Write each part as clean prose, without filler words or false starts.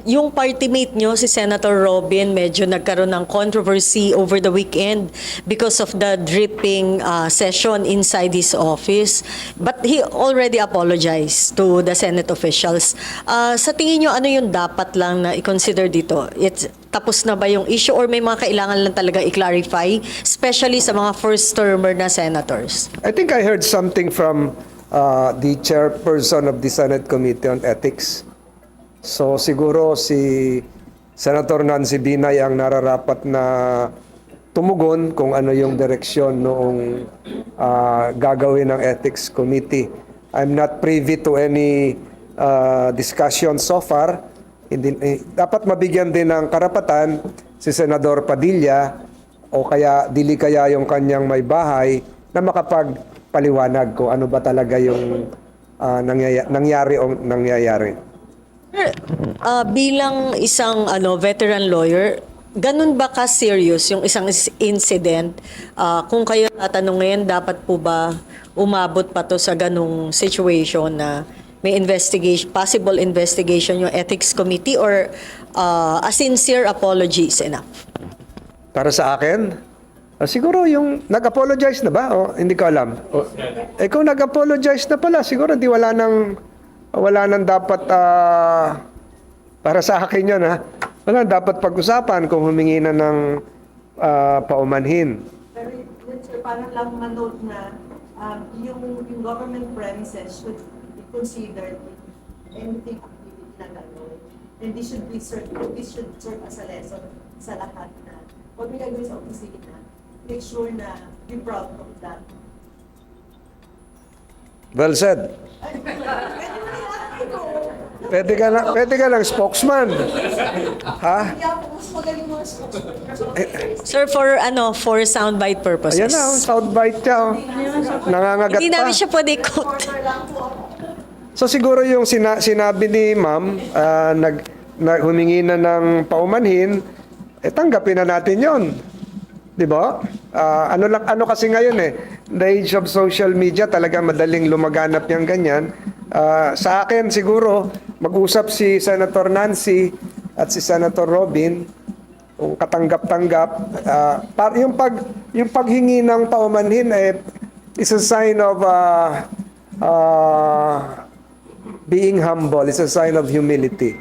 Yung party mate nyo, si Senator Robin, medyo nagkaroon ng controversy over the weekend because of the dripping session inside his office. But he already apologized to the Senate officials. Sa tingin nyo, ano yung dapat lang na i-consider dito? Tapos na ba yung issue or may mga kailangan lang talaga i-clarify, especially sa mga first-termer na senators? I think I heard something from the chairperson of the Senate Committee on Ethics. So siguro si Senator Nancy Binay ang nararapat na tumugon kung ano yung direksyon noong gagawin ng Ethics Committee. I'm not privy to any discussion so far. Dapat mabigyan din ng karapatan si Senador Padilla o kaya dili kaya yung kanyang may bahay na makapagpaliwanag kung ano ba talaga yung nangyari o nangyayari. Bilang isang veteran lawyer, ganun ba ka-serious yung isang incident? Kung kayo tatanungin, dapat po ba umabot pa to sa ganung situation na may investigation, possible investigation yung Ethics Committee or a sincere apology is enough? Para sa akin, siguro yung nag-apologize na ba? O hindi ko alam. Kung nag-apologize na pala, siguro di wala nang dapat, para sa akin yun wala nang dapat pag-usapan kung humingi na ng paumanhin. Pero sir, parang lang manote na yung government premises should be considered anything activity na gano'n. And this should serve as a lesson sa lahat na pag may gagawin sa opisina, make sure na be proud of that. Well said. Pwede ka lang spokesman. Ha? Sir, for soundbite purposes. Ayan na, soundbite niya. Nangangagat pa. Hindi namin siya pwede quote. So siguro yung sinabi ni ma'am, humingi na ng paumanhin, tanggapin na natin yon. Di ba? Ano kasi ngayon the age of social media, talaga madaling lumaganap yung ganyan. Sa akin siguro, mag-usap si Senator Nancy at si Senator Robin, kung katanggap-tanggap. Yung paghingi ng paumanhin is a sign of being humble, is a sign of humility.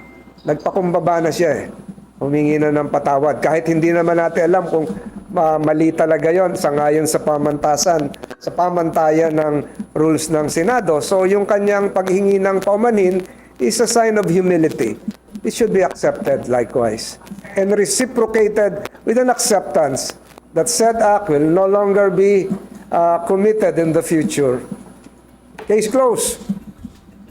Nagpakumbaba na siya humingi na ng patawad. Kahit hindi naman natin alam kung mali talaga yon sangayon sa pamantayan ng rules ng Senado. So yung kanyang paghingi ng paumanhin is a sign of humility. It should be accepted likewise. And reciprocated with an acceptance that said act will no longer be committed in the future. Case closed.